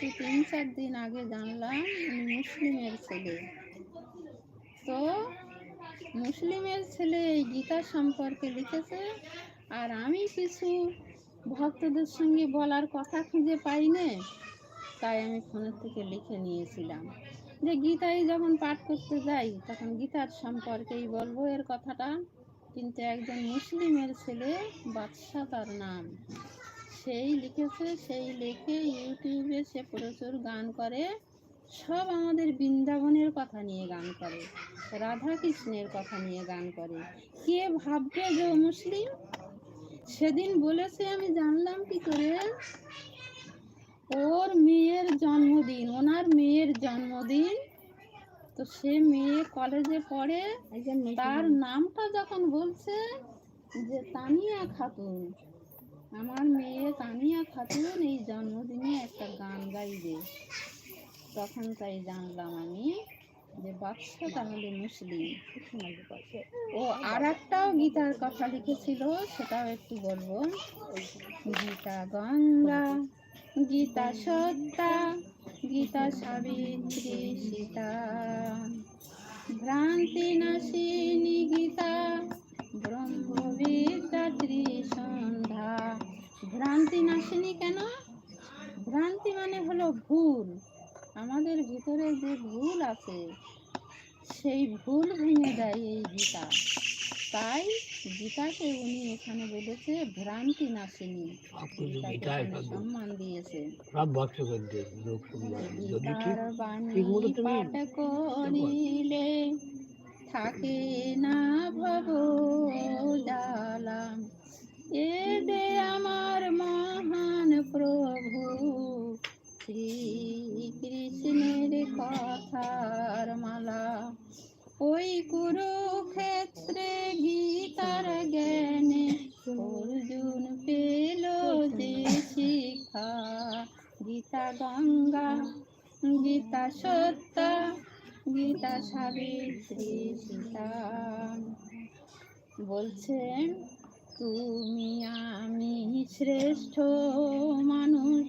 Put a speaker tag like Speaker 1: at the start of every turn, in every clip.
Speaker 1: কিন্তু 3-4 দিন আগে জানলাম উনি মুসলিমের ছেলে। তো মুসলিমের ছেলে এই গীতা সম্পর্কে লিখেছে, আর আমি কিছু ভক্তদের সঙ্গে বলার কথা খুঁজে পাই না, তাই আমি ফোনের থেকে লিখে নিয়েছিলাম যে গীতায় যখন পাঠ করতে যাই তখন গীতার সম্পর্কেই বলবো এর কথাটা। কিন্তু একজন মুসলিমের ছেলে, বাদশা তার নাম, সেই লিখেছে, সেই লেখে ইউটিউবে সে প্রচুর গান করে, সব আমাদের বৃন্দাবনের কথা নিয়ে গান করে, রাধা কৃষ্ণের কথা নিয়ে গান করে। কে ভাববে যে ও মুসলিম? সেদিন বলেছে, আমি জানলাম কি করে, ওর মেয়ের জন্মদিন, ওনার মেয়ের জন্মদিন, তো সে মেয়ে কলেজে পড়ে, তার নামটা যখন বলছে যে তানিয়া খাতুন, আমার মেয়ে তানিয়া খাতুন এই জন্মদিনে একটা গান গাইবে, তখন তাই জানলাম আমি যে বাদশা তাহলে মুসলিম। ও আর একটাও গীতার কথা লিখেছিল, সেটাও একটু বলবো। গীতা গঙ্গা, গীতা সত্যা, গীতা সাবিত্রী সীতা, ভ্রান্তি নাশিনী গীতা, ব্রহ্মবিদ্যা ত্রিসন্ধ্যা। ভ্রান্তি নাশিনী কেন? ভ্রান্তি মানে হলো ভুল, আমাদের ভিতরে যে ভুল আছে সেই ভুল ভেঙে দেয় এই গীতা। তাই গীতাকে উনি এখানে বলেছে ভ্রান্তি নাশিনী, সম্মান দিয়েছে। গীতার বাণী পাঠ করিলে থাকে না ভব জ্বালা, এ দে আমার মহান প্রভু শ্রীকৃষ্ণের কথার মালা। ওই কুরুক্ষেত্রে গীতার জ্ঞানে অর্জুন পেল যে শিক্ষা। গীতা গঙ্গা, গীতা সত্যা, গীতা সাবিত্রী সীতা। বলছেন তুমি আমি শ্রেষ্ঠ মানুষ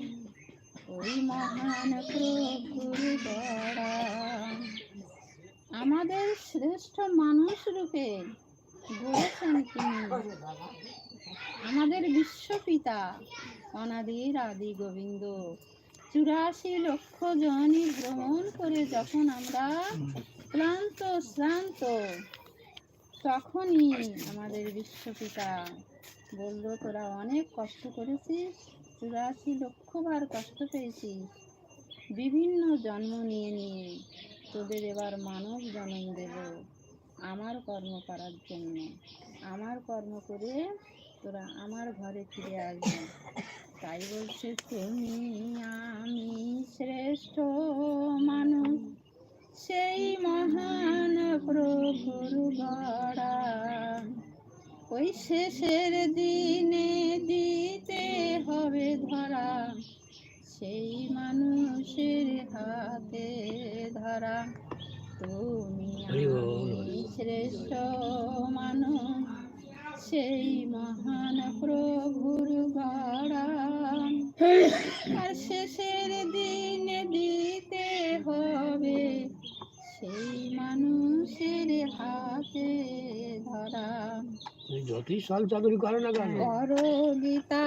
Speaker 1: ওই মহান প্রভুর গড়া। আমাদের শ্রেষ্ঠ মানুষ রূপে গড়েছেন তিনি, আমাদের বিশ্বপিতা অনাদির আদি গোবিন্দ। 84 লক্ষ জনি ভ্রমণ করে যখন আমরা ক্লান্ত শ্রান্ত, তখনই আমাদের বিশ্বপিতা বলল, তোরা অনেক কষ্ট করেছিস, 84 লক্ষ বার কষ্ট পেয়েছিস, বিভিন্ন জন্ম নিয়ে নিয়ে, তোদের এবার মানব জন্ম দেব আমার কর্ম করার জন্য। আমার কর্ম করে তোরা আমার ঘরে ফিরে আসবি। তাই বলছে তুমি আমি শ্রেষ্ঠ মানুষ সেই মহান প্রভুর গড়া। ওই শেষের দিনে দিতে হবে ধরা, সেই মানুষের হাতে ধরা। তুমি আমি শ্রেষ্ঠ মানুষ সেই মহান প্রভুর গড়া, আর শেষের দিনে দিতে হবে সেই মানুষের হাতে ধরা।
Speaker 2: যতই সাল চাকরি করে না কেন,
Speaker 1: গীতা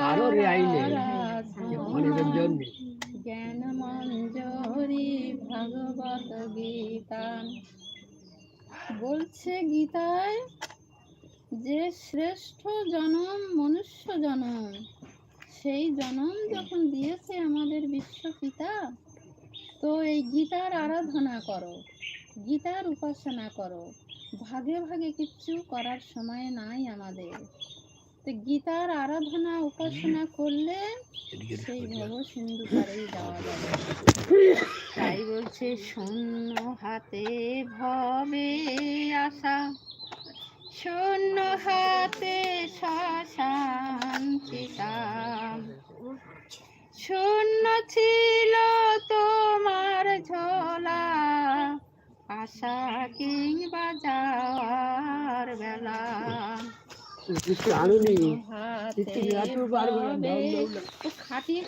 Speaker 1: জ্ঞান মঞ্জরি ভগবত গীতা। বলছে গীতায় যে শ্রেষ্ঠ জনম মনুষ্য জনম, সেই জনম যখন দিয়েছে আমাদের বিশ্বপিতা, তো এই গীতার আরাধনা করো, গীতার উপাসনা করো। ভাগে ভাগে কিচ্ছু করার সময় নাই আমাদের। তো গীতার আরাধনা উপাসনা করলে সেই ভব সিন্ধু পারেই যাওয়া যাবে। তাই বলছে শূন্য হাতে ভবে আসা, শূন্য হাতে শ্মশান চিতা। শূন্য ছিল তোমার ঝোলা, আশা কিংবা যাওয়ার বেলা। হাতে ভবে খাটিয়ে